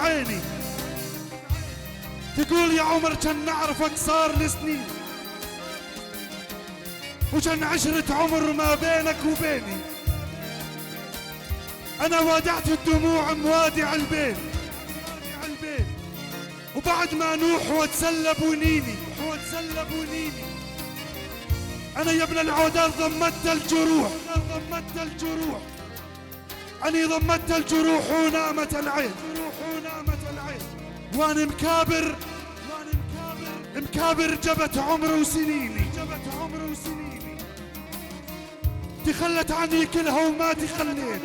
عيني. تقول يا عمر كان نعرفك صار لسنين، وكان عشرة عمر ما بينك وبيني. أنا وادعت الدموع موادع البين، وبعد ما نوح واتسلب ونيني. أنا يا ابن العودات ضمدت الجروح، أني ضمدت الجروح ونامت العين. وأنا مكابر جبت عمر وسنيني. تخلت عني كلها وما تخليت،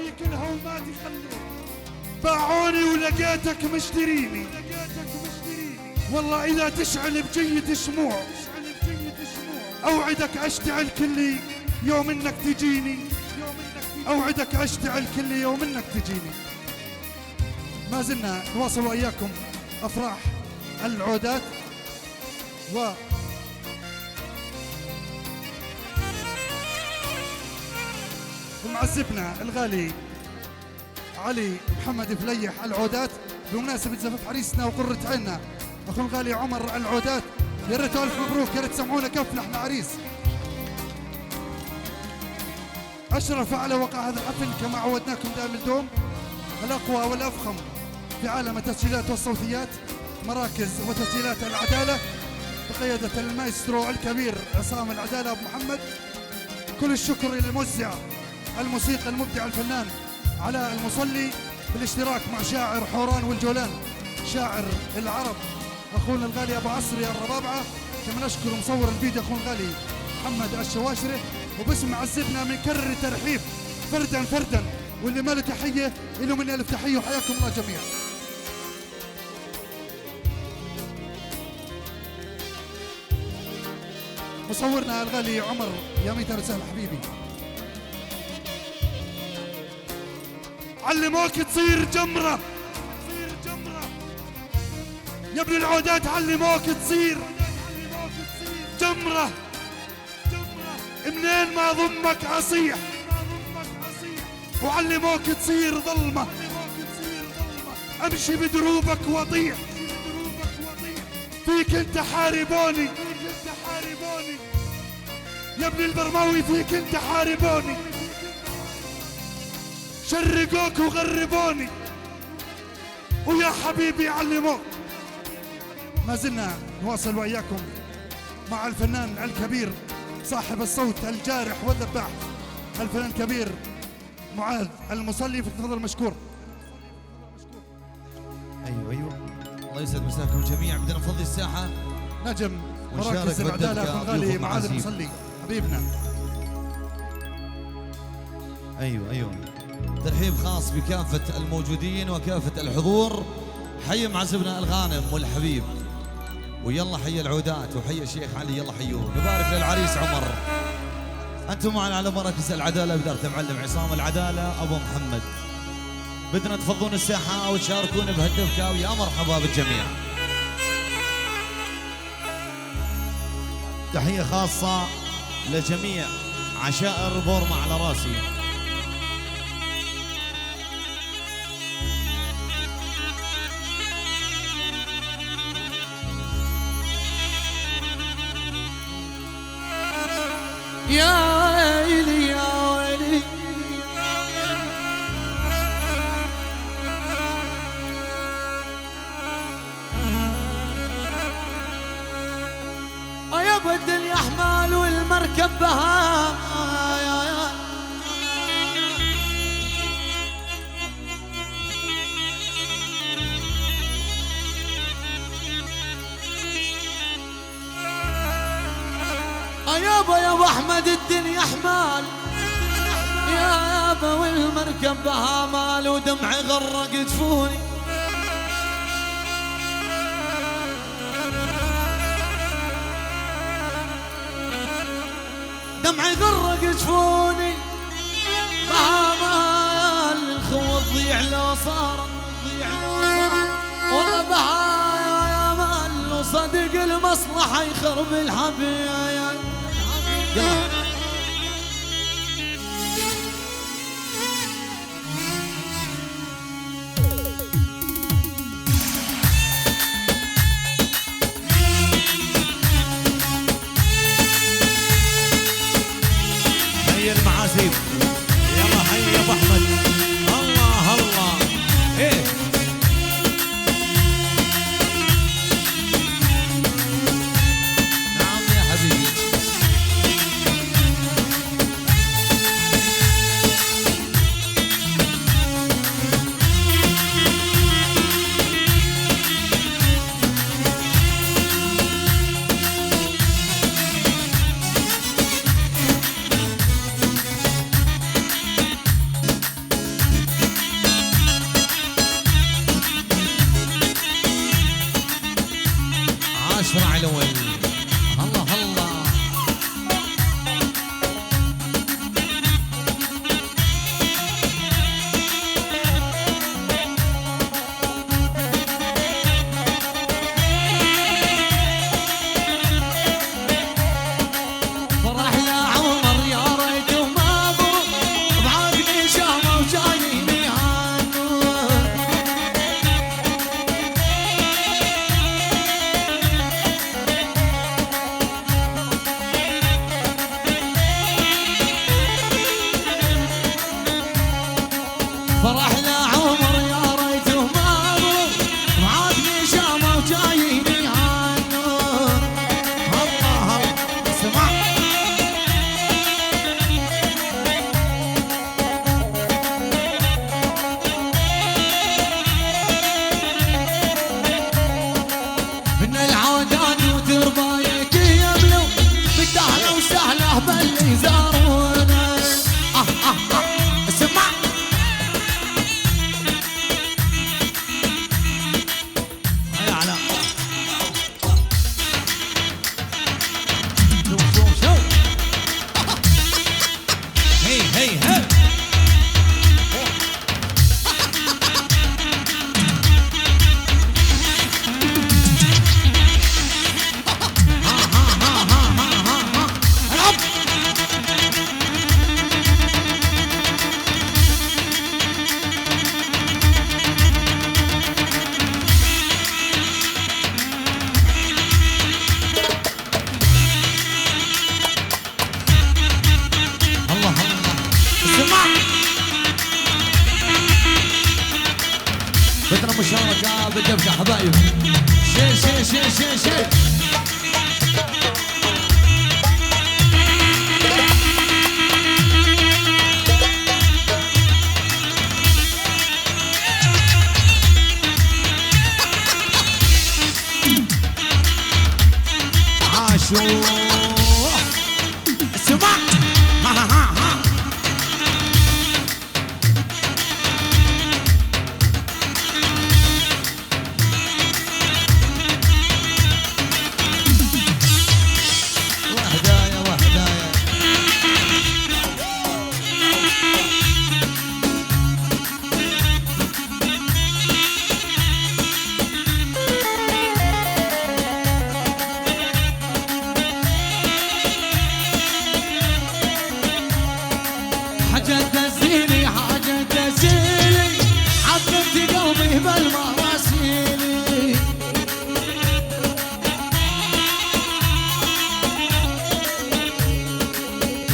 باعوني ولقيتك مشتريني. والله إذا تشعل بجية شموع أوعدك أشتعل كل يوم إنك تجيني. أوعدك أشتعل كل يوم إنك تجيني. ما زلنا نواصل وإياكم أفراح العودات ومعزبنا الغالي علي محمد فليح العودات بمناسبة زفاف عريسنا وقرة عيننا أخو الغالي عمر العودات. يا ريت ألف مبروك، يا ريت تسمعونا كف لحن عريس. أشرف على وقع هذا الحفل كما عودناكم دائما الدوم الأقوى والأفخم في عالم التسجيلات والصوتيات، مراكز وتسجيلات العدالة بقيادة المايسترو الكبير عصام العدالة أبو محمد. كل الشكر إلى الموزع الموسيقى المبدع الفنان علاء المصلي بالاشتراك مع شاعر حوران والجولان شاعر العرب أخونا الغالي أبو عصري الربابعة. كما نشكر مصور الفيديو أخونا الغالي محمد الشواشري. وباسم معزبنا بنكرر ترحيب فردا واللي ما له تحية له من ألف تحية وحياكم الله جميعا. مصورنا الغالي عمر يا ميت رسالة حبيبي. علموك تصير جمرة يا ابن العودات، علموك تصير جمرة منين ما ضمك أصيح، وعلموك تصير ظلمة أمشي بدروبك وأطيح. فيك انت حاربوني يا ابن البرماوي، فيك انت حاربوني، شرقوك وغربوني ويا حبيبي علموك. ما زلنا نواصل وإياكم مع الفنان الكبير صاحب الصوت الجارح والذباح الفنان الكبير معاذ المصلي. فتفضل مشكور. ايوه الله يسعد مساكم الجميع. بدنا نفضي الساحه نجم مراكز العداله اخو الغالي معاذ المصلي حبيبنا. ايوه ترحيب خاص بكافه الموجودين وكافه الحضور. حي معزبنا الغانم والحبيب، ويلا حي العودات وحي الشيخ علي، يلا حيوه. نبارك للعريس عمر. انتم معنا على مراكز العداله بدارة المعلم عصام العداله ابو محمد. بدنا تفضون الساحه وتشاركونا بهالدفكه ويا مرحبا بالجميع. تحيه خاصه لجميع عشائر بورما على راسي. يا ويلي يا ويلي يابا الدنيا حمال والمركب بها. يابا احمد الدنيا حمال يابا والمركب بها مال، ودمعي غرق جفوني دمعي غرق جفوني بها مال. الخوة تضيع لو صار والله بها يا مال، وصدق المصلحة يخرب الحبيب. اشرع الاول. الله الله بدنا مشاركة بالدبكة حبايب. شيل شيل شيل شيل شيل. عاشور اسمع.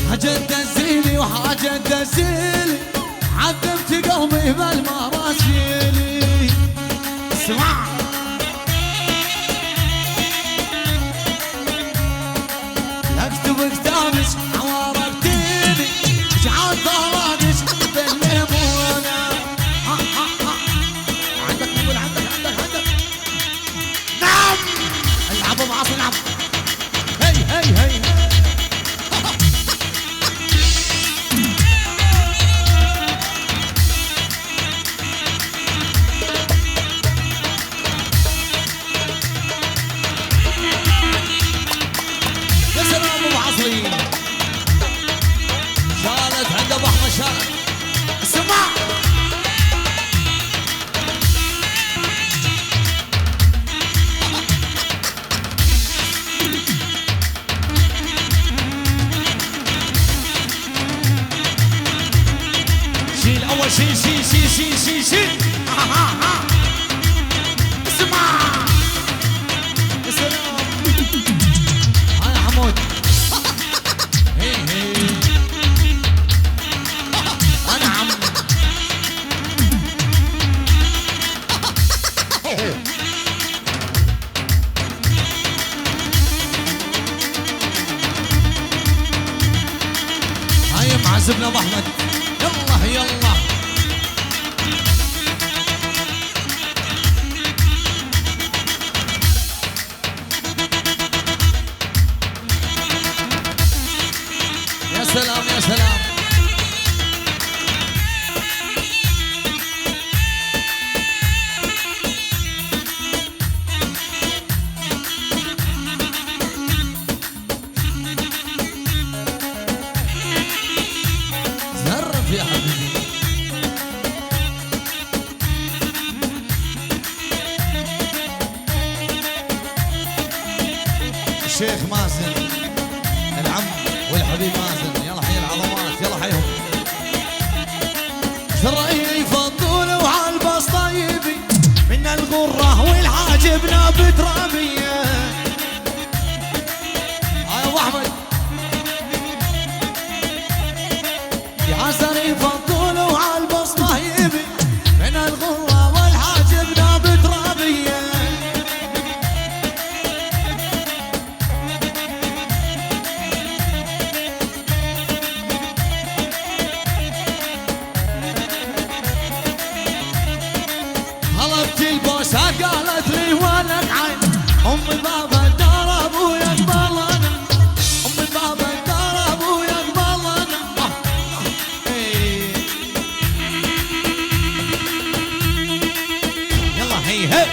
حاجة تزيلي وحاجة تزيلي عذبت قلبي بالمراسيلي. اسمع اكتب كتابك عوارتيني اجعل ضرادك بالليمونة. عندك نقول عندك نعم. العبوا معاصي نعم. هي شالت عند ابو احمد شالت. اسمع شيل اول شيل شيل شيل شيل شيل شيل. اسمع يا سلام. هاي حمود. هاي معزبنا ابو احمد. يلا يلا يا سلام يا سلام. الشيخ مازن العم والحبيب مازن، يلا حي العظمات، يلا حيهم. زرعي يفضل وعالباص طيبي من الغرة والحاجب نابت رابية. ابو احمد يا زرعي يفضل وعالباص طيبي من الغرة والحاجب نابت رابية. طلبت البوسة قالت لي ولك عين أم بابا الدار أبويا قبلنا، أم بابا الدار أبويا قبلنا. يلا هي هي.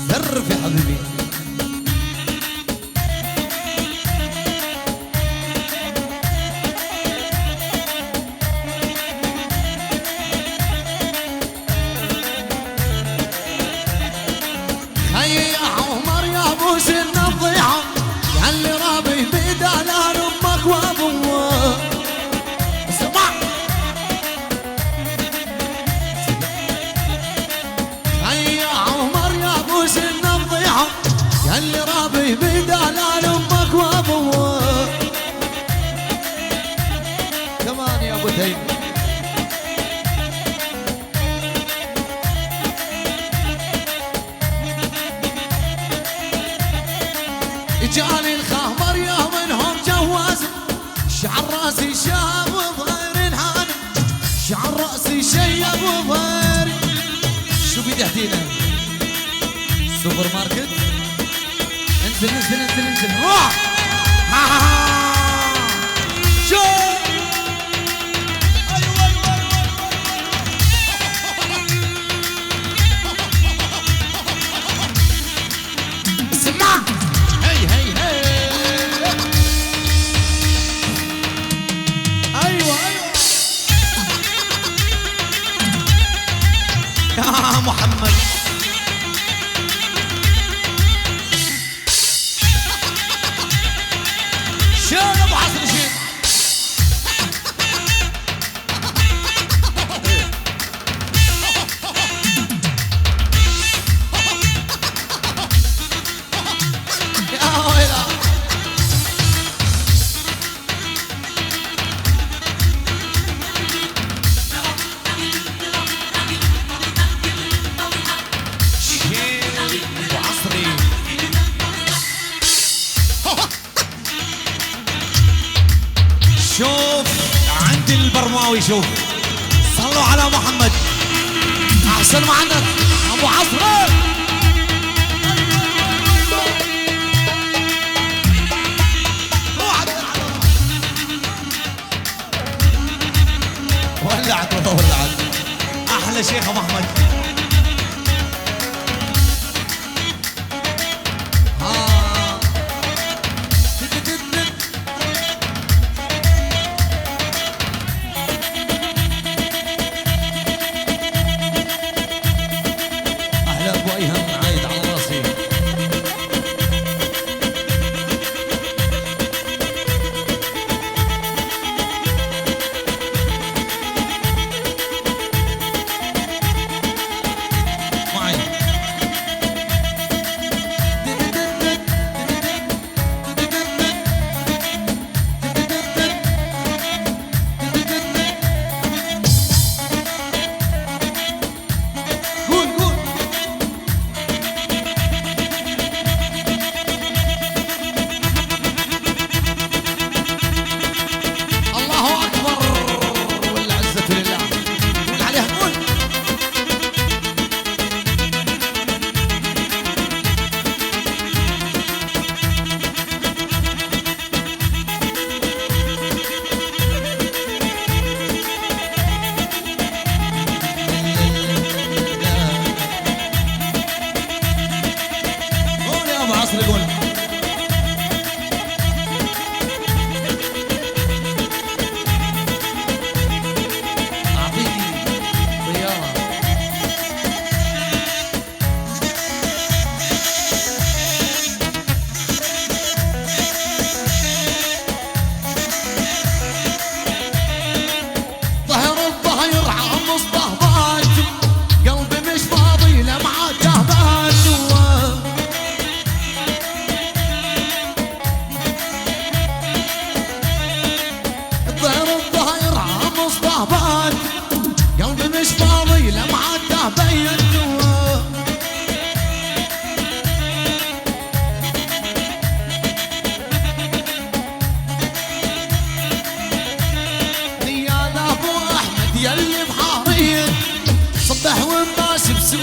زرف يا حبيبي. هيا يا عمر يا ابو سن الضيعه يا اللي رابي بدلال امك وابوك. اسمع هيا يا عمر يا ابو سن الضيعه يا اللي رابي بدلال امك وابوك. كمان يا ابو تيم. جاني الخمر يا منهم جواز شعر راسي شاب وظهر حانم، شعر راسي شيب وظهري. شو بدي احكينا؟ سوبر ماركت. انزل انزل انزل انزل روح. شو اسمع هي هي هي. ايوه ايوه يا محمد. شو يا ابو حسن شيخ. يا ويلا وعصري. شوف عند البرماوي، شوف صلوا على محمد. احسن ما عندك ابو عصر. ولعت والله ولعت. احلى شيخ ابو احمد. احلى ابو ايهم عايد على راسي.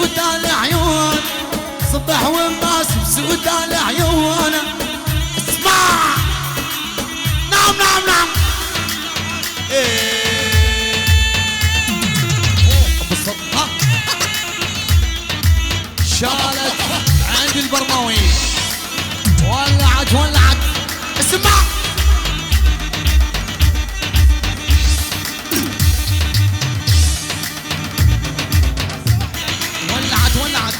بسود العيون صبح والناس بسود العيون اسمع نعم نعم نعم بالصدق شالت عند البرماوي ولعت ولعت اسمع ولعت ولعت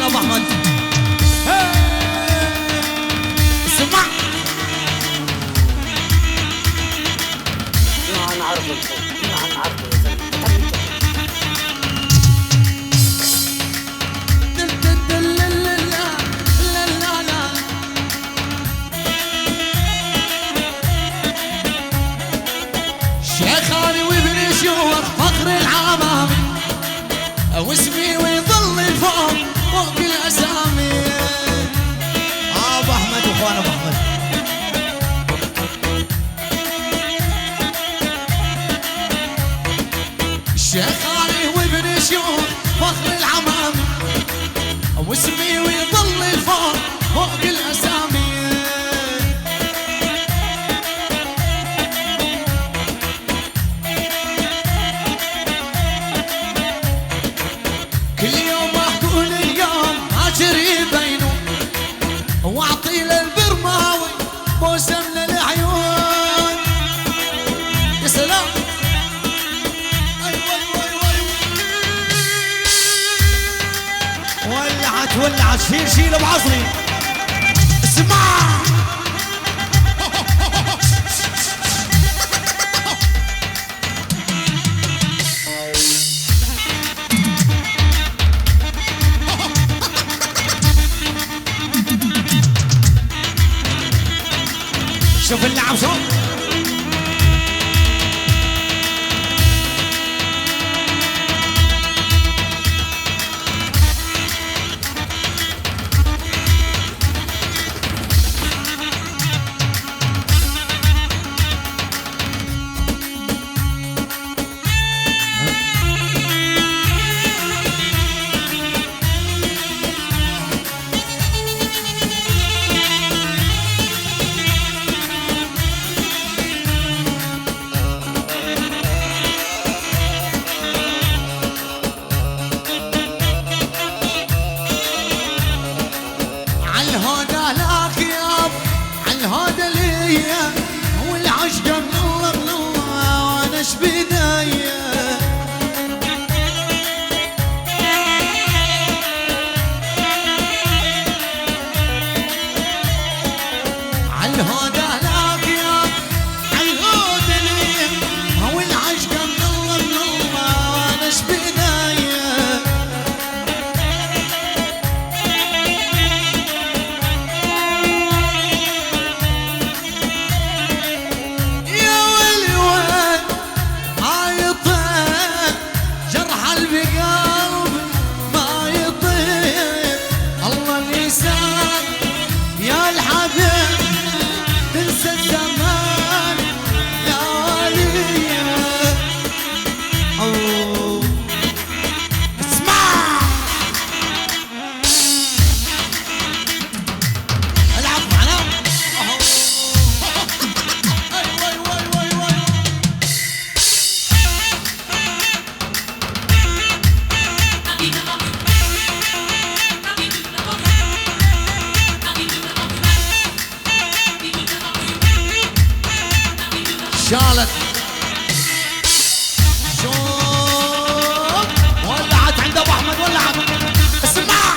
ابو احمد اسمع انا عارف الصوت انا عارف شيخاني وابن شيوخ فخر العمامي واسمي ويظل الفوق فوق الاسامي ابو احمد واخوان ابو احمد شيخاني وابن شيوخ فخر العمامي واسمي ويظل الفوق فوق الاسامي كل يوم اقول اليوم اجري بينه واعطي للبرماوي بوسه من العيون يا سلام ولعت ولعت شيل ابو عصري اسمع شوف اللعب شوف هذا ليا والعشق من الله وانا ايش بدايه عالهدى لك يا عالهدى ليا والعشق من الله وانا ايش بدايه يا الحبيب تنسى الزمان يا ولي اسمع العب معنا شالت شوف ولعت عند ابو احمد ولعت اسمع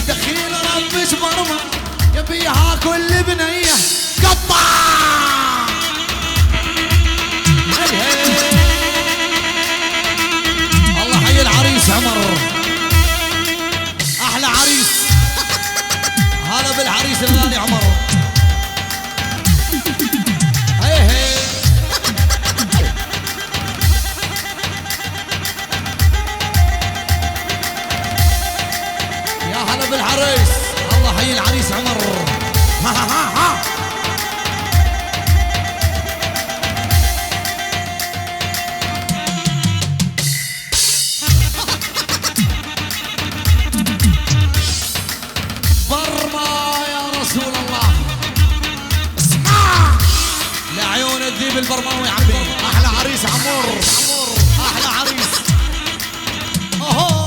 دخيل ربش مرمى يبيها كل بنيه قطع. الله حي العريس عمر، احلى عريس. هلا بالعريس الغالي عمر. يا هلا بالعريس، الله حي العريس عمر. ها ها ها ها. الذيب البرماوي عمي، احلى عريس عمور، احلى عريس. اوهو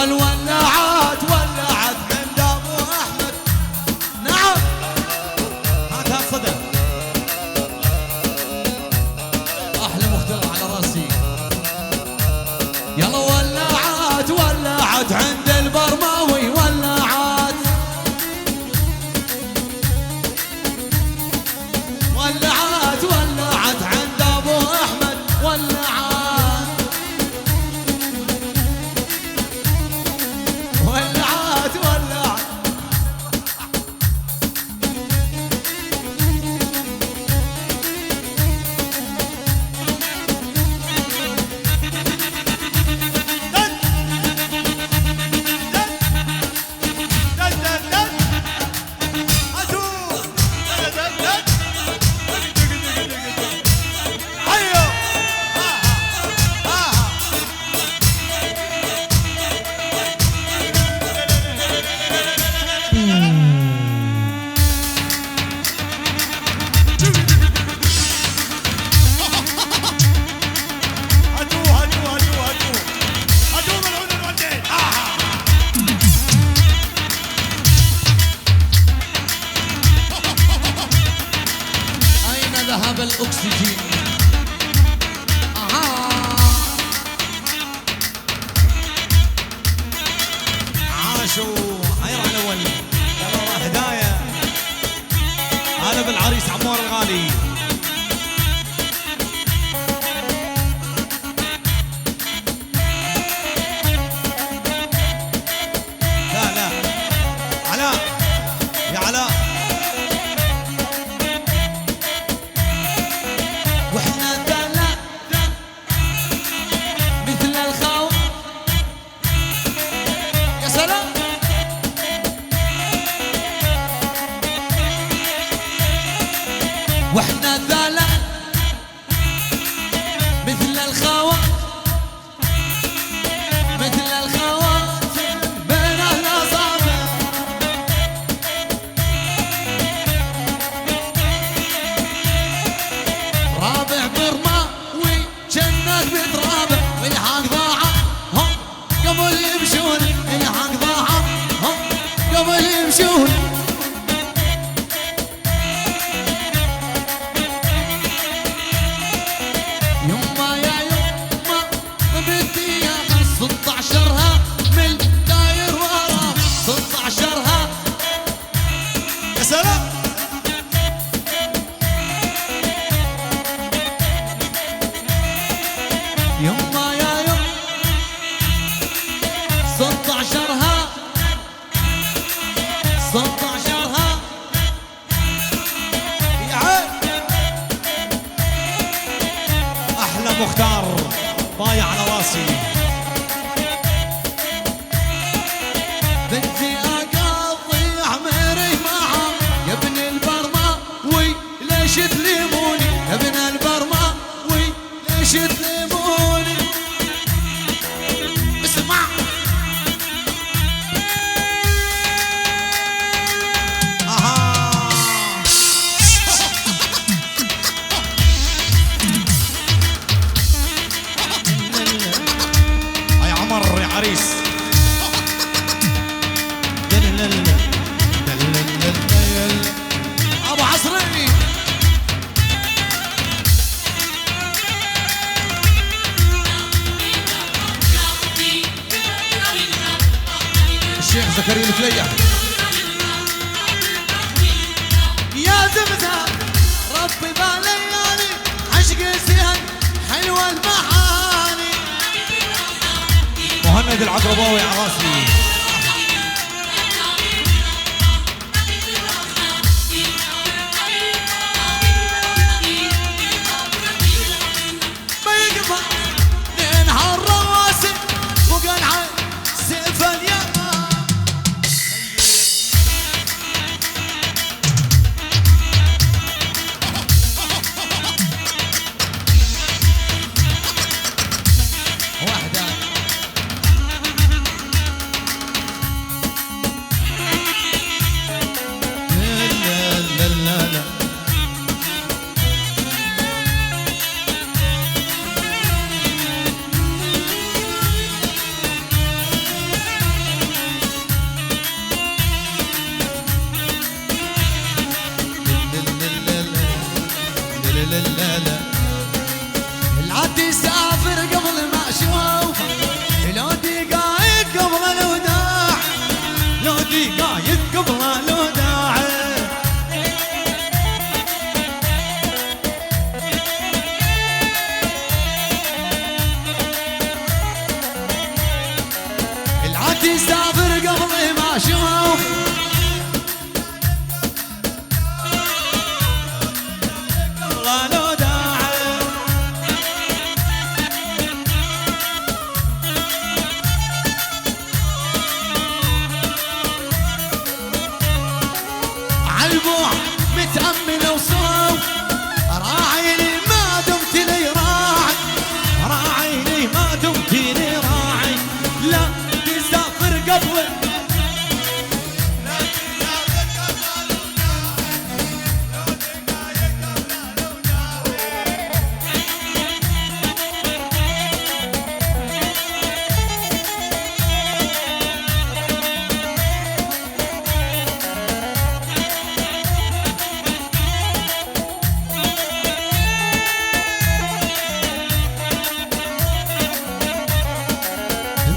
الولاعات ولعت عند ابو احمد. نعم هاتها صدى. احلى مختار على راسي. يلا ولعت ولعت عند البرماوي ولعت ولعت ولعت عند ابو احمد ولعت ولعت ولعت. ذهب الأكسجين. عاشوا حير على الأول. يلا هدايا. هلا بالعريس عمور الغالي. لا لا علاء، يا علاء مثل الخوف. يا سلام مختار بايع على راسي. بنتي اقضي عمري معها يا ابن البرماوي ليش تلموني يا ابن البرماوي ليش تلموني. اسمع هاي عمر يا عريس. ابو عصري الشيخ زكريا الفليح. يا زمزم ربي بالليالي عشق سهل حلوه المعاني. مهند العقرباوي على راسي. ما يقفى ننهار رواسي فوق العين سيف اليمن. واحدة لا لا لا لا. العاد يسافر قبل ما اشوفه لو دقايق قبل الوداع لو دقايق قبل الوداع. العاد يسافر قبل ما اشوف قبل الوداع. عالبوع متأمل وصوف راعي لي ما دمت لي راعي. راعي لي ما دمت لي راعي. لا تسافر قبل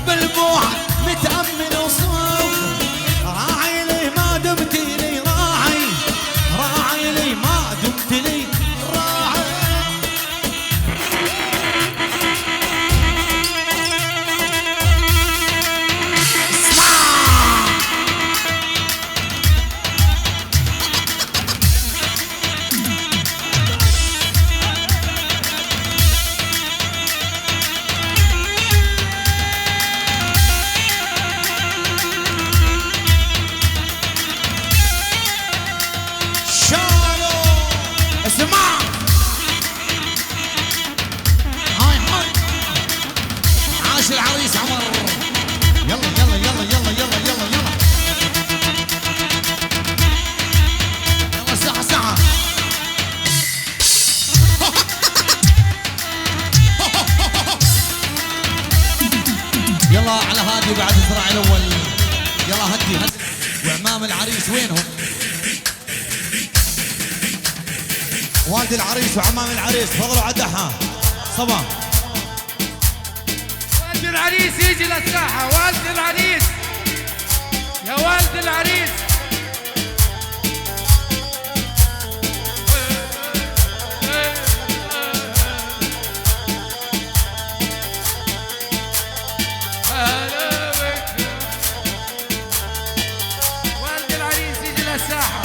بالبوع متأمل وصوف راعي لي ما دمت لي راعي. راعي لي ما دمت لي راعي. شالو. اسمع هاي هاي عاش العريس عمر. يلا يلا يلا يلا يلا يلا يلا. يلا ساعة ساعة. يلا على هادي بعد الذراع الاول. يلا هدي هدي. وعمام العريس وينهم؟ والد العريس وعمام العريس تفضلوا على الدحة. صبا والد العريس يجي للساحة. والد العريس يا والد العريس. والد العريس يجي للساحة.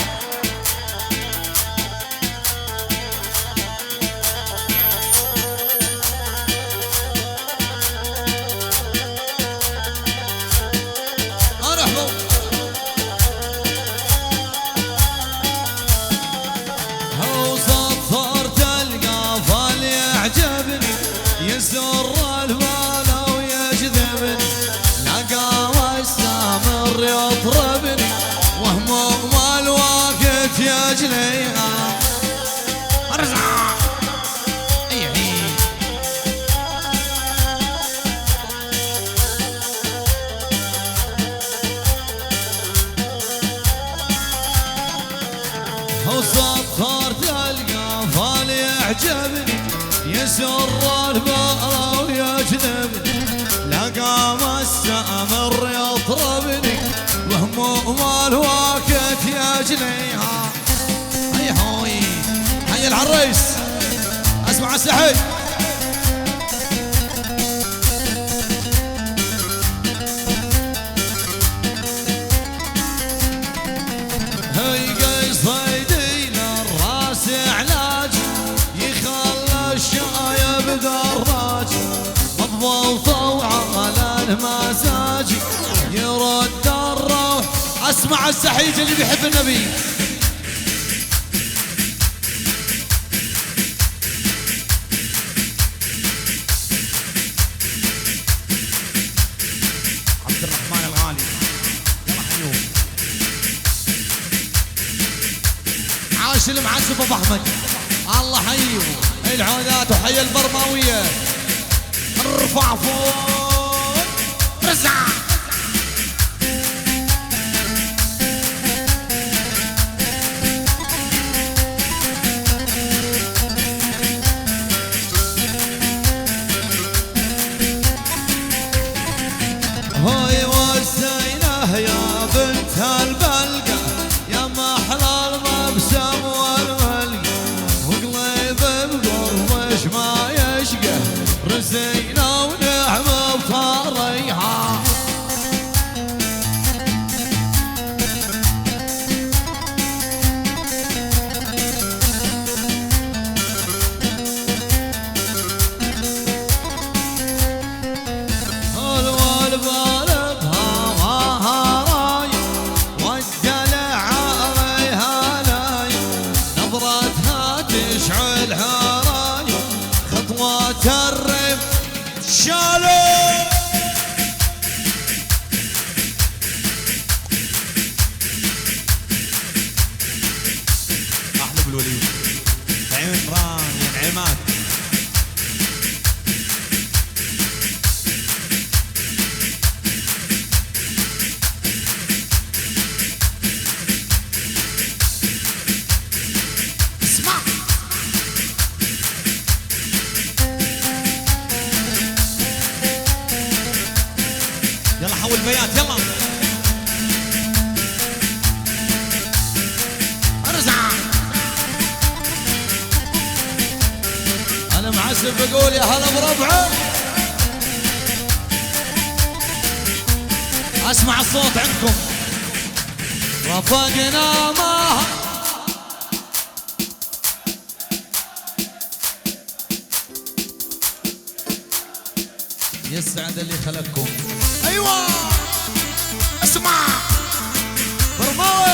يسر البقرة ويجذبني لقام السامر يطربني وهموم الوقت يجليها. هيا هوي هيا العريس اسمع السحب. هي قصيدين الراس علاج يخلى الشايب دراج مضبوطه وعلى المزاج يرد الروح. اسمع السحيج اللي بيحب النبي. عبد الرحمن الغالي يلا حيوه. عاش المعزب ابو احمد الله حيوه. العودات وحي البرماويه ارفع فوق رزع. هاي وزينه يا بنت البلقه يا محلى المبسم والملقى وقليب بقربش ما يشقى رزينه ونعمه بطاريها. ترم شالو احلى بالوليد عين ران عماد. اسمع يلا حول بيات يلا ارزع. انا معسف بقول يا هلا بربعه. اسمع الصوت عندكم. رفقنا معها يسعد اللي خلقكم. ايوه اسمع برماوي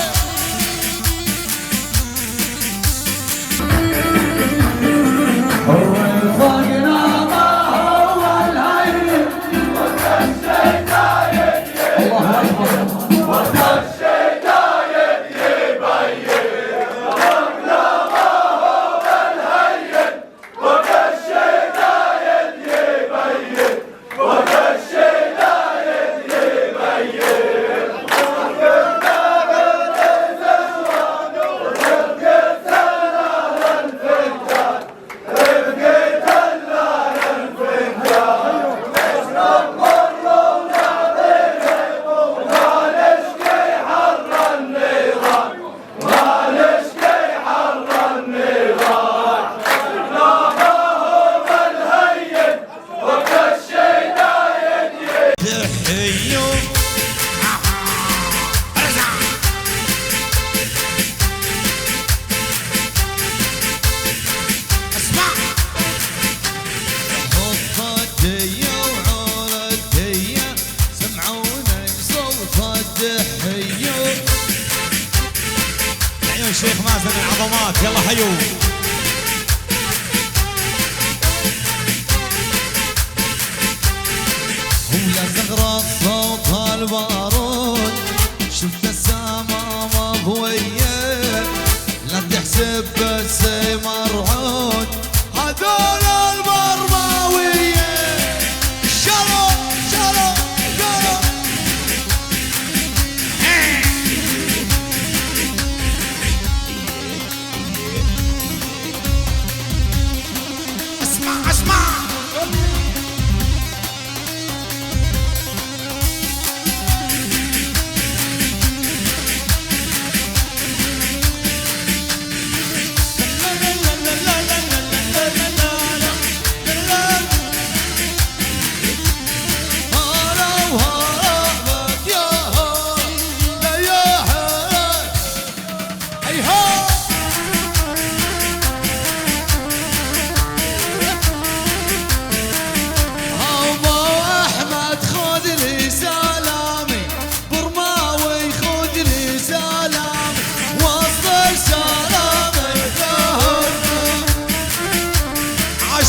الشيخ مازن العظمات يلا حيو. ولا زغرة صوت البارود شفت السما مضوية لا تحسب بس مرعود هذول البرماوية. شالو شالو شالو اسمع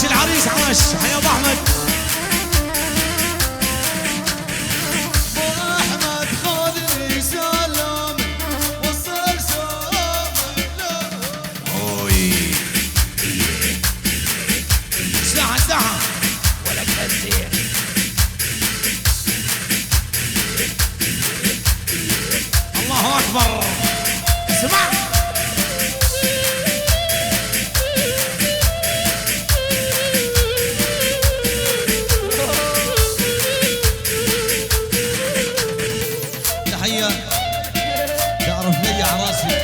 العريس عاش. حيا ابو احمد. ابو احمد خذني سلام وصل سلام. اوي ساعة ساعة ولا تهزير. الله اكبر. اسمع تحية تعرف لي عراسي.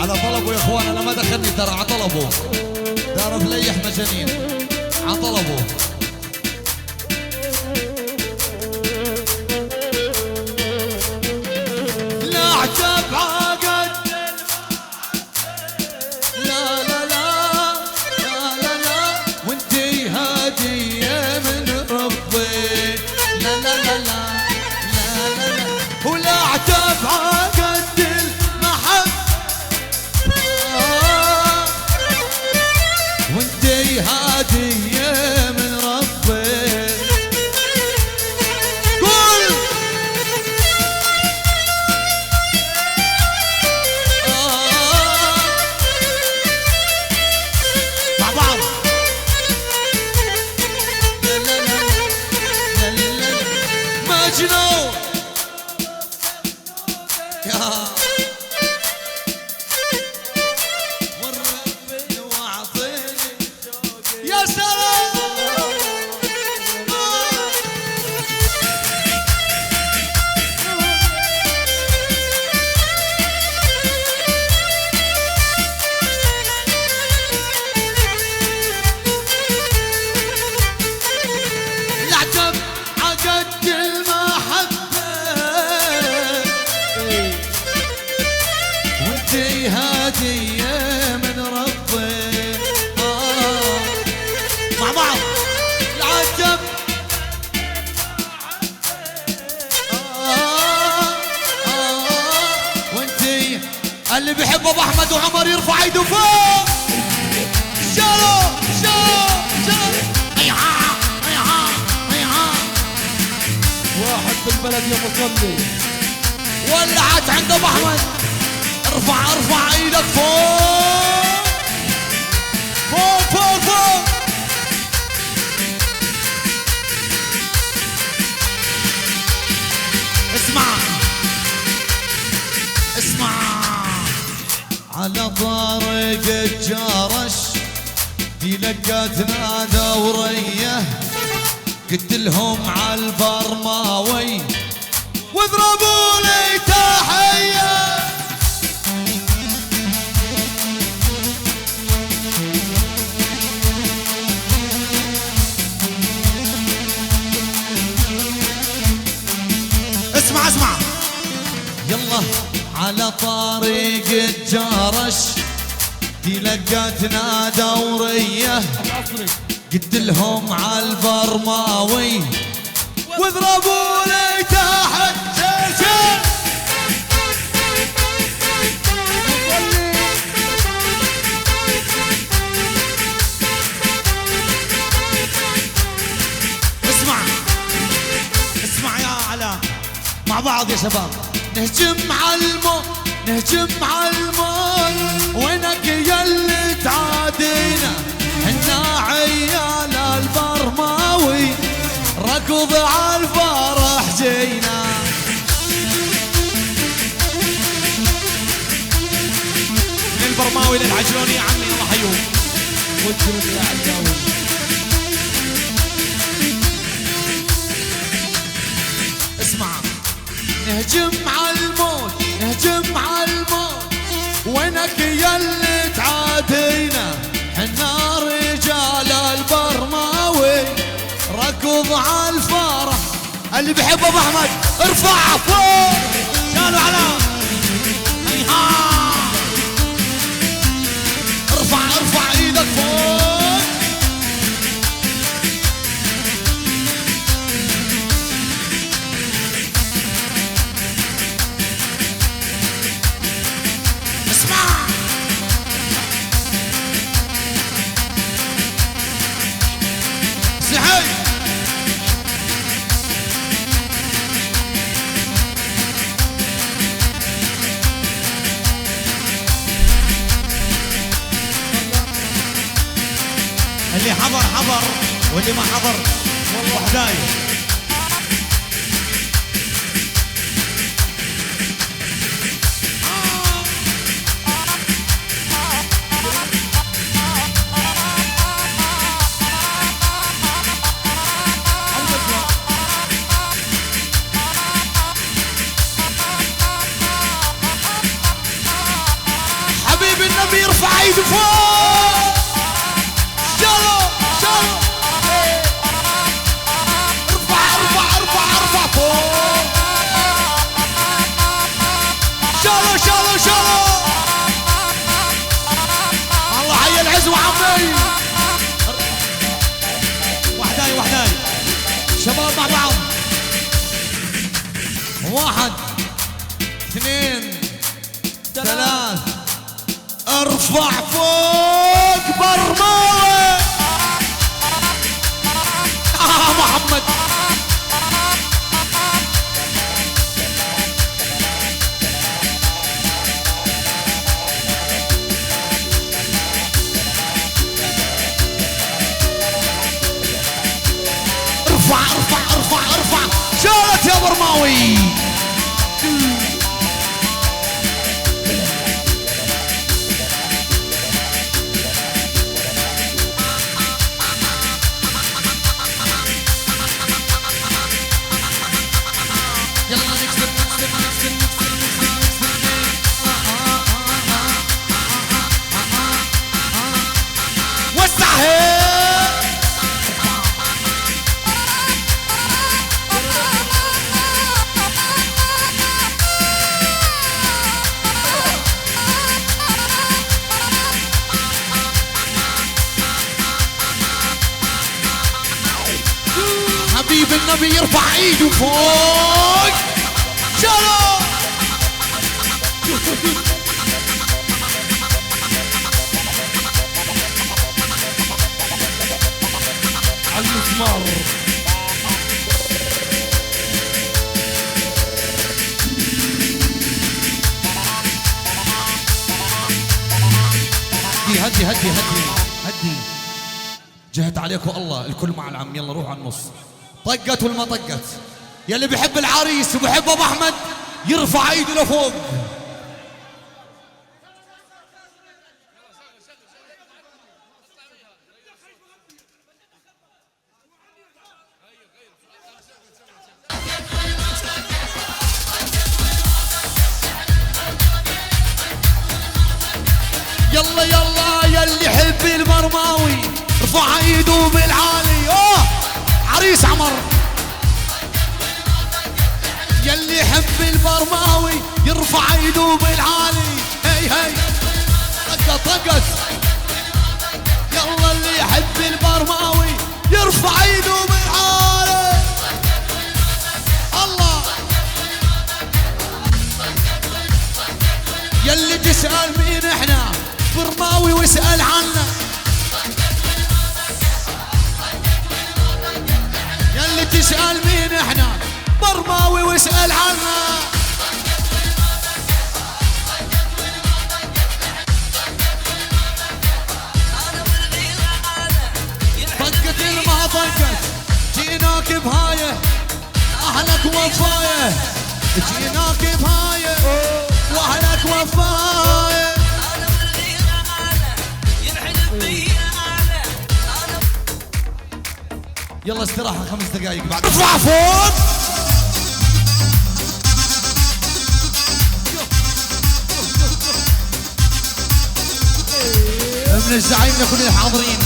على طلبه يا اخوان، انا ما دخلني ترى، على طلبه. تعرف ليح مجانين على طلبه. لا عتب عقد. لا لا لا لا لا لا وانتي هدية من ربي. لا لا لا لا لا لا لا ولا عتب عقد المحبة. وانتي هدية من ربي. قول مع بعض. لا لا لا لا لا لا مجنون يا وربي واعطيني يا سلام. العتب عقد المحبة. وانتي هدية من ربي. مع بعض. العتب وانتي اللي بيحب ابو احمد وعمر يرفع ايده فوق. شالو شالو شالو. ايها ايها ايها. واحد بالبلد يا مصلي. ولعت عند ابو احمد. ارفع ارفع ايدك فوق فوق فوق فوق. اسمع اسمع. على طارق الجرش دي لقتنا دورية، قلت لهم على البرماوي واضربوا لي تحية. اسمع اسمع. يلا على طريق الجرش دي لقتنا دورية، قلت لهم على البرماوي واضربوا لي تحت. اسمع اسمع يا علاء. مع بعض يا شباب. نهجم على الموت نهجم على الموت. وينك يلي تعادينا حنا عيال البرماوي ركض على الفرح جينا. من البرماوي للعجلوني يا عمي الله حيوك. وانتم يا عجاوي. اسمع. نهجم على الموت نهجم على الموت. وينك يلي تعادينا حنا رجال البرماوي ركض على الفرح. اللي بيحب ابو احمد ارفع فوق. شالوا على هيها. ارفع ارفع ايدك فوق. حضر واللي ما حضر وحدايه. يرفع ايده فوق شالو شالو ارفع فوق شالو الله حي العز وعمي. وحداي شباب مع بعض. 1 2 3 ارفع فوق برماوي محمد. ارفع شالت يا برماوي. حبيب النبي يرفع ايده فوق شالو. على المسمار. هدي جهد عليكم الله. الكل مع العم. يلا روح على النص. طقت ولا ما طقت؟ يلي بيحب العريس وبيحب ابو احمد يرفع ايده لفوق. يلا يلي يحب البرماوي ارفع ايده بالعالي. اوه عريس عمر. يلي يحب البرماوي يرفع ايده بالعالي. هي طقت. يلا اللي يحب البرماوي يرفع ايده بالعالي. الله يلي تسأل مين احنا برماوي واسأل عنا. يلي تسأل مين احنا برماوي واسأل عنا. طقت ما طقت جيناك بهاية اهلك وفاية. جيناك بهاية واهلك وفاية. يلا استراحة 5 دقائق بعد. ارفع فوق من الزعيم لكل الحاضرين.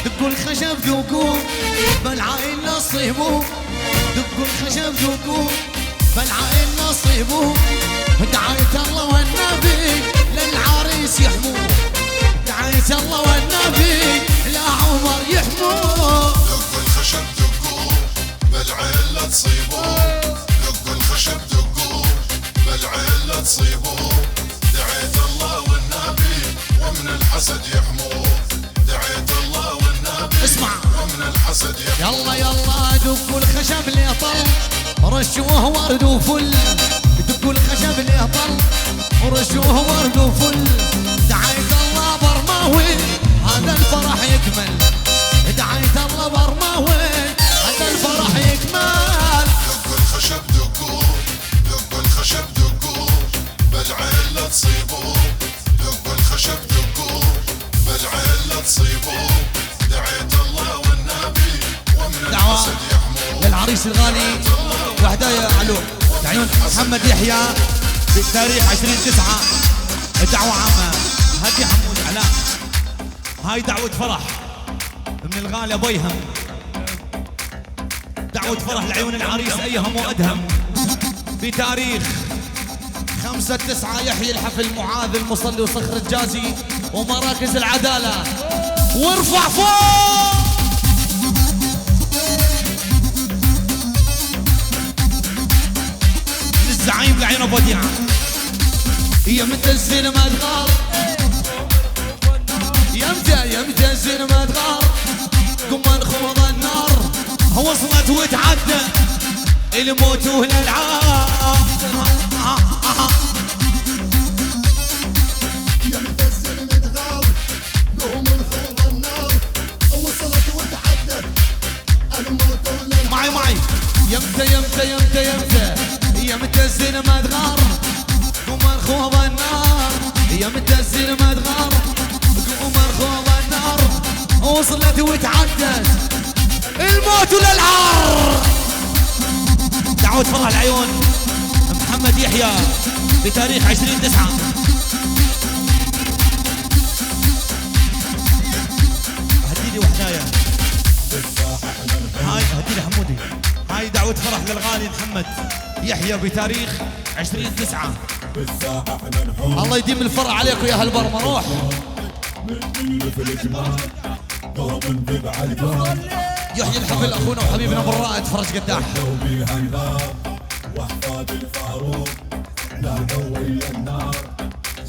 دقوا الخشب ذوقوا بالعين نصيبوا. دقوا الخشب ذوقوا بالعين نصيبوا. دعاية الله والنبي للعريس يحموه. دعاية الله والنبي لعمر يحموه. دقوا الخشب دقوا بالعين لا تصيبوا. دقوا الخشب دقوا بالعين لا تصيبوا. دعاية يلا يلا دقوا الخشب اللي طل رشوه ورد وفل دقوا الخشب اللي طل رشوه ورد وفل دعيت الله برماوي هذا الفرح يكمل دعيت الله برماوي هذا الفرح يكمل دقوا الخشب دقوا الخشب دقوا بالعين لا تصيبوا دقوا الخشب دقوا بالعين لا تصيبوا دعيت الله والنبي ومن دعوة الحسد يحموا للعريس الغالي وهدايا علو عيون محمد يحيى بتاريخ 20/9 دعوة عامة هدي حمود علاء هاي دعوة فرح من الغالي ابو يهم دعوة فرح لعيون العريس ايهم وادهم بتاريخ 5/9 يحيي الحفل معاذ المصلي وصخر الجازي ومراكز العدالة وارفع فوق الزعيم لعين ابو وديعة يا متى الزين ما تغار يا متى الزين ما تغار قم نخوض النار وصلت وتعدى الموت والالعاب يا متزن متغار قوم نخوض النار وصلت وتعدت الموت والالعاب معي يا متى الزين ما تغار قم نخوض النار يا متى الزين ما تغار قم نخوض النار وصلت وتعدت الموت والالعاب دعوة فرح العيون محمد يحيى بتاريخ 20/9 هديلي وحدايا هاي هديلي حمودي هاي دعوة فرح للغالي محمد يحيى بتاريخ 20/9 الله يديم الفرح عليكم يا اهل برما روح يحيي الحفل اخونا وحبيبنا ابو الرائد فرج قداح واحفاد الفاروق لا ضوي النار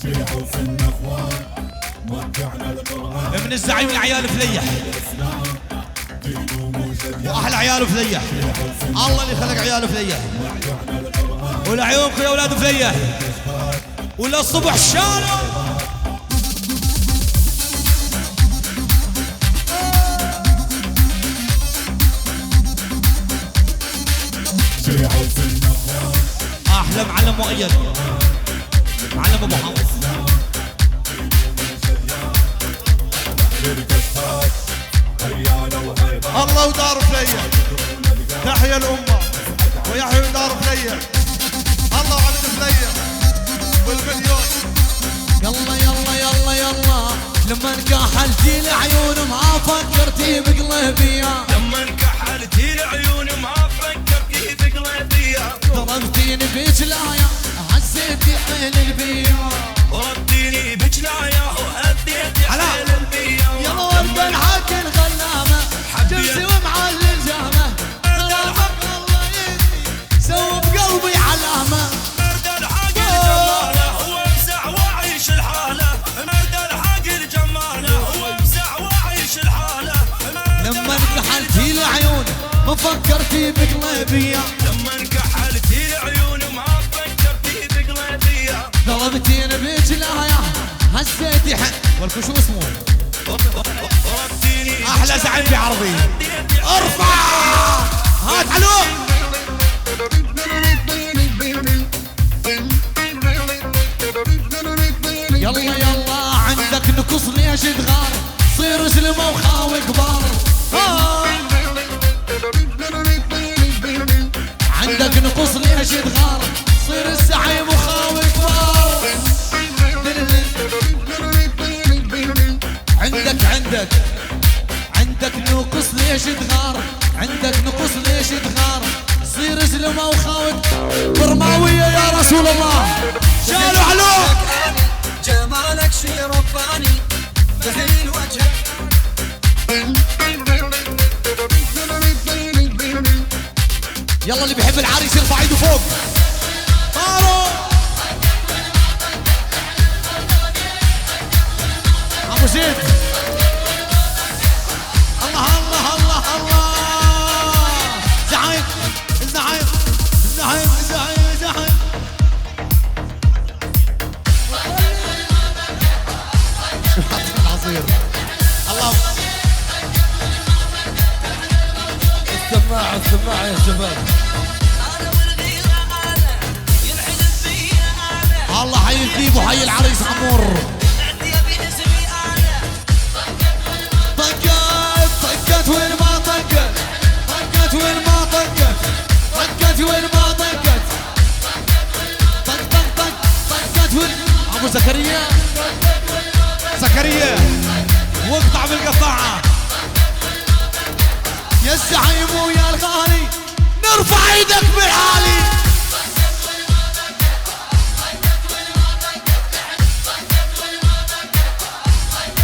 شيعوا في النفوان مرجعنا القرآن من الزعيم العيال فليح واحلى عيال فليح الله اللي خلق عيال فليح ولعيونكم يا اولاد فليح وللصبح شالوا شيعوا في النفوان احلى معلم مؤيد معلم ابو حمص الله ودار فليح تحيا الأمة ويحيي دار فليح الله وعبد فليح والمليون يلا لما انكحلتي العيون ما فكرتي بقلبي لما انكحلتي العيون ما فكرتي بقلبي ضربتيني بجلايا هزيتي حيل البيا رديني بجلايا وهديتي حيل البيا يلا ورد الحق الغلامة جمسي ومعلي الجامة الحق الله يهدي سوى بقلبي علامة مرد الحق الجمالة وامزح واعيش الحالة مرد الحق الجمالة وامزح واعيش الحالة لما انكحلتي العيون ما فكرتي بقلبي لما انكحلتي العيون ما فكرتي بقلبي ضربتيني بجلايا هزيتي ولكم شو اسمه رديني احلى زعيم بعربي ارفع هات علو يلا عندك نقص ليش تغار صير زلمه وخاوي كبار عندك نقص ليش تغار صير الزعيم وخاوي كبار عندك نقص ليش تغار عندك نقص ليش تغار صير زلمه وخاوي برماويه يا رسول الله شالوا علوك جمالك شي رباني تهين وجهك يلا اللي بيحب العريس يرفع ايده فوق طاروا ابو زيد الله الله الله الله السماعة السماعة يا شباب. الله حي الذيب وحي العريس عمور. طقت طقت وين ما طقت، طقت وين ما طقت، طقت وين ما طقت، طق طق طق طقت وين. ابو زكريا زكريا واقطع بالقطاعة. يا الزعيم ويا الغالي نرفع ايدك بالعالي.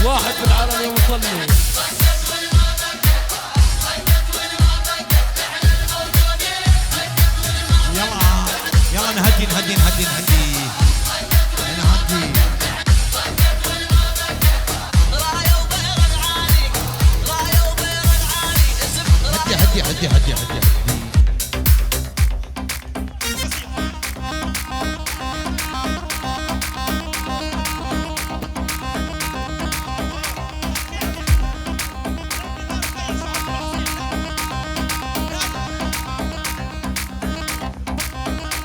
واحد في العالم يا مصلي. يلا يلا نهدي نهدي نهدي نهدي نهدي. هدي هدي هدي هدي.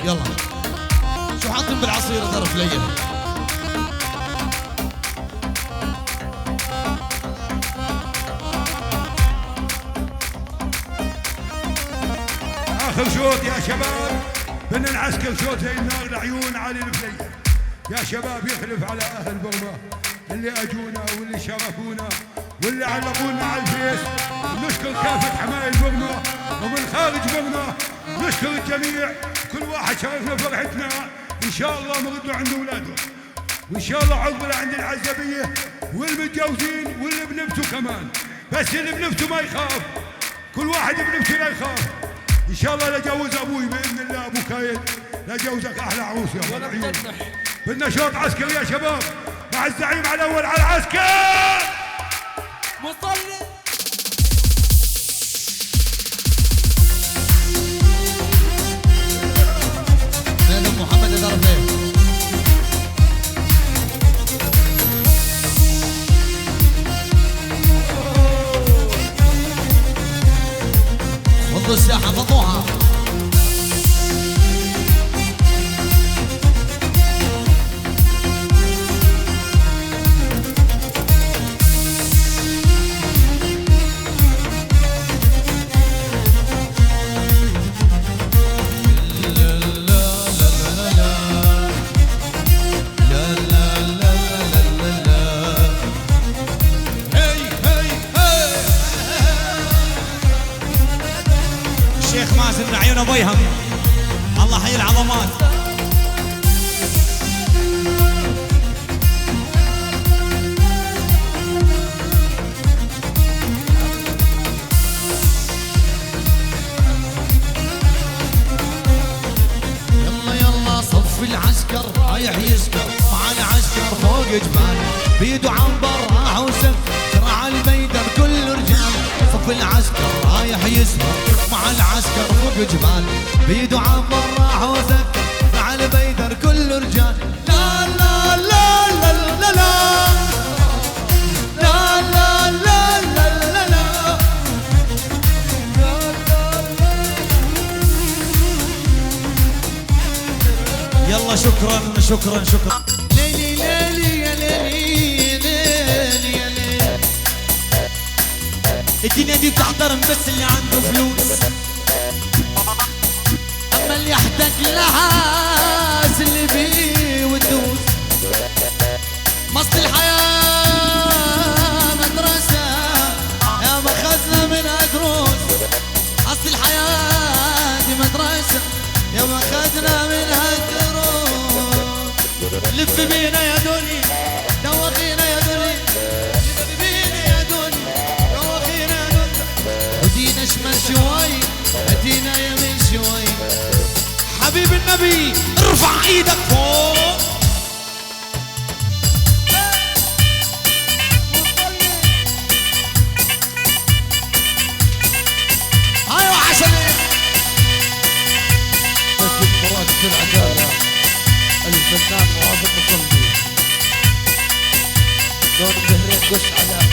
يلا شو حاطين بالعصير ظرف ليا. اخر شوط يا شباب، بدنا نعسكر شوط زي النار لعيون علي الفلي. يا شباب يخلف على اهل برما اللي اجونا واللي شرفونا واللي علقونا على الفيس. نشكر كافه حمايل برما ومن خارج برما، نشكر الجميع، كل واحد شرفنا فرحتنا. ان شاء الله نرد عند اولاده، وان شاء الله عقبنا عند العزبيه والمتجوزين واللي بنفسه كمان. بس اللي بنفسه ما يخاف، كل واحد بنفسه لا يخاف. ان شاء الله لجوز ابوي باذن الله ابو كايد، لجوزك احلى عروس يا ابو العيون. بدنا شوط عسكري يا شباب مع الزعيم على الاول على العسكر. مصلي هذا محمد الدرفي. فضوا الساحة فضوها. الشيخ مازن من عيون ابويهم. الله حي العظمات. يلا يلا صف العسكر رايح يسكر مع العسكر فوق جبال بيدو عنبر راح وسف شرع البيدر كل رجال. صف العسكر رايح يسكر مع العسكر فوق جبال بيدو عنبر راح وسف شرع البيدر كل رجال. لا لا لا لا لا لا لا لا لا لا لا. يلا شكرا شكرا شكرا. ليلي ليلي يا ليلي ليلي يا ليلي. الدنيا دي بتحضر بس اللي عنده فلوس، اما اللي يحتاج لها اللي بيه وتدوس. مصر الحياة مدرسة يا ما خذنا منها دروس. اصل الحياة دي مدرسة يا ما خذنا منها دروس. لف بينا يا دنيا دوخينا يا دنيا، لف بينا يا دنيا دوخينا يا دنيا. ودينا شمال شوي ادينا يمين شوي. حبيب النبي ارفع ايدك فوق. ايوه عشان لكن مراد في العدالة الفنان معاذ المصلي لون الدهرين قش عدالة.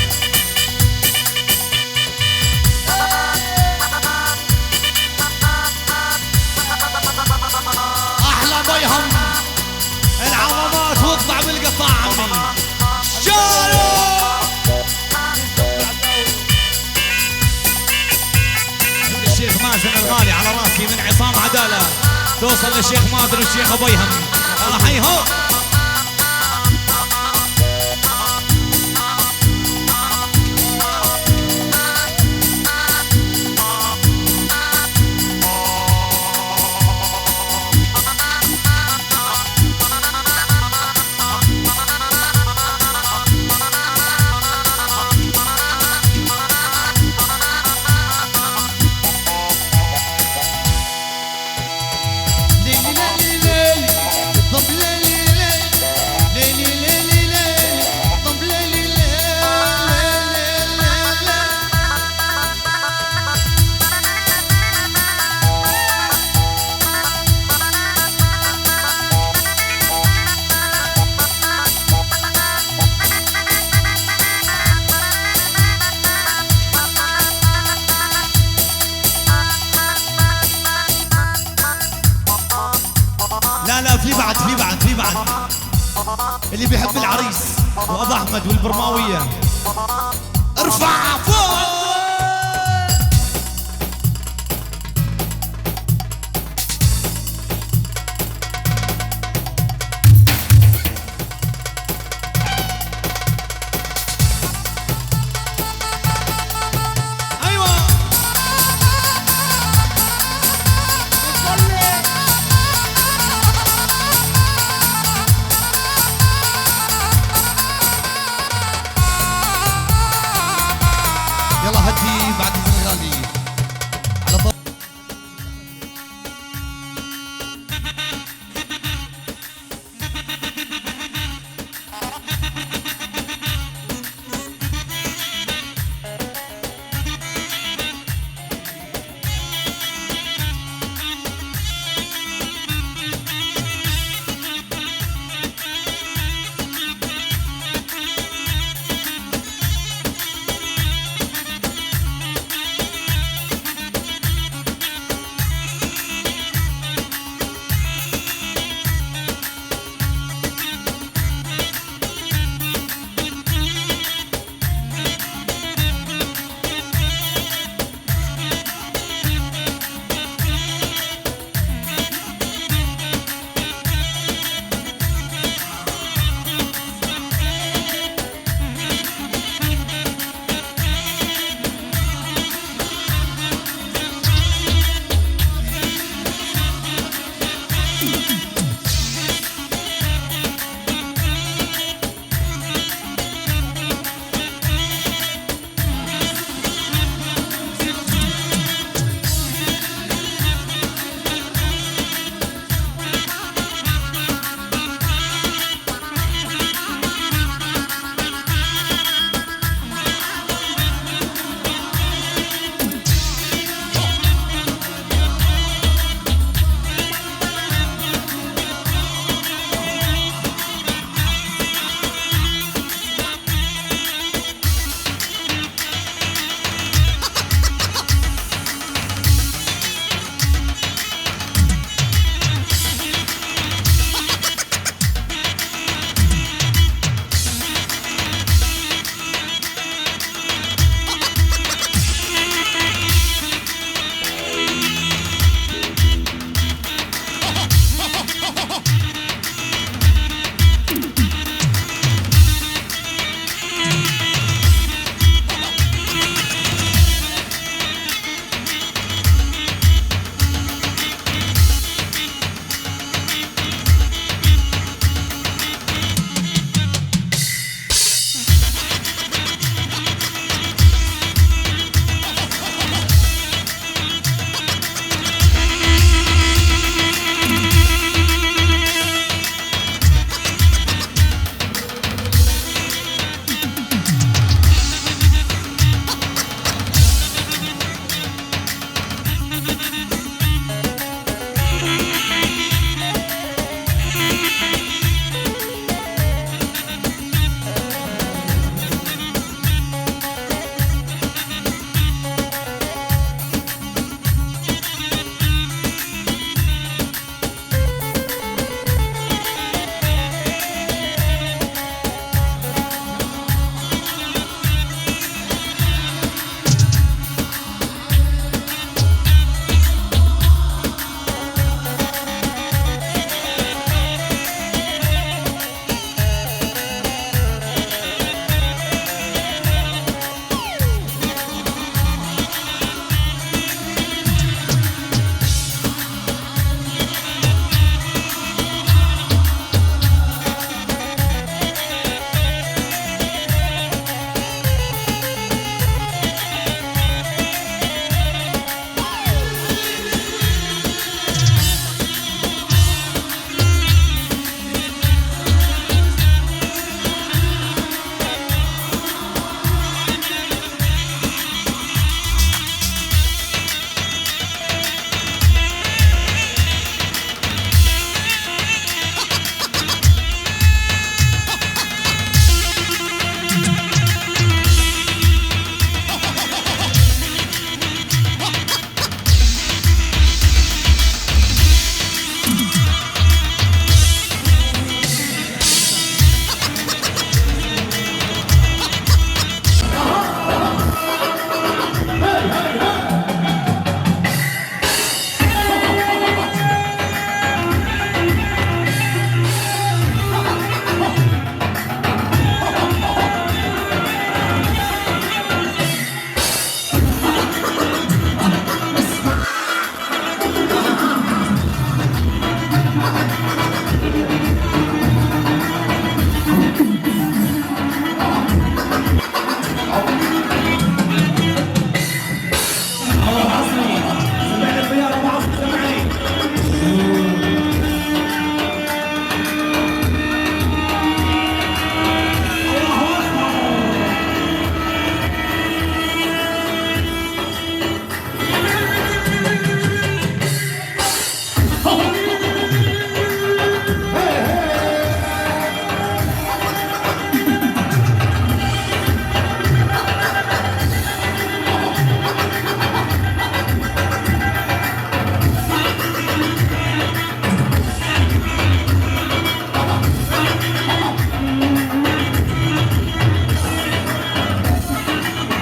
توصل للشيخ مازن والشيخ ابو يهم. حي هو. في بعد اللي بيحب العريس وابو احمد والبرماويه ارفع فوق.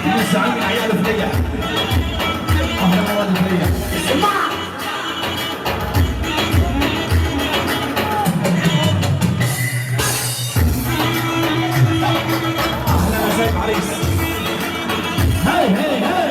من زعيم عيال فليح. اهلا عيال فليح. اسمع اهلا يا زيد عريس. هاي هاي هاي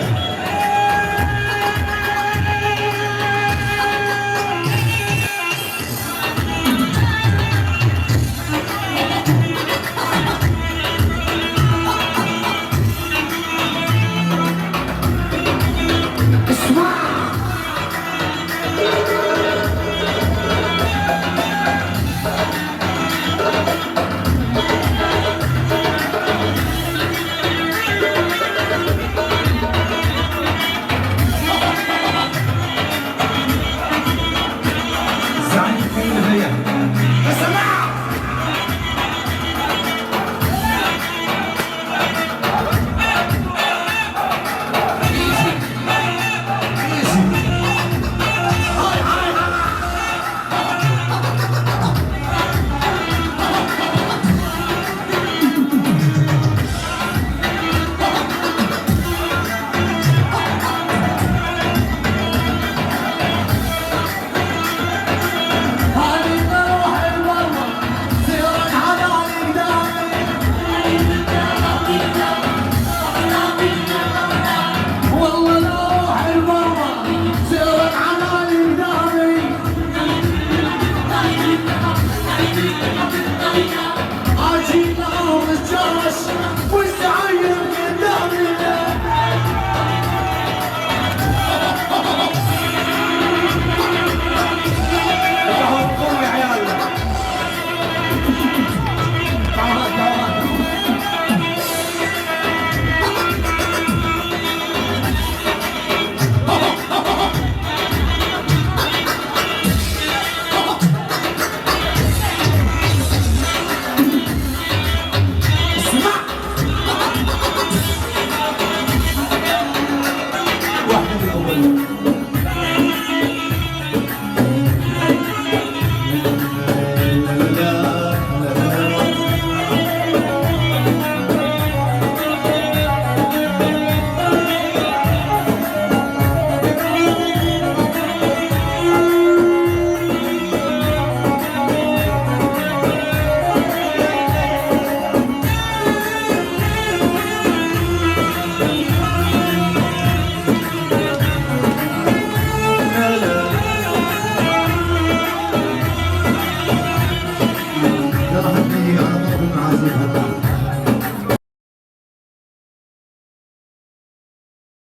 واحدة من أول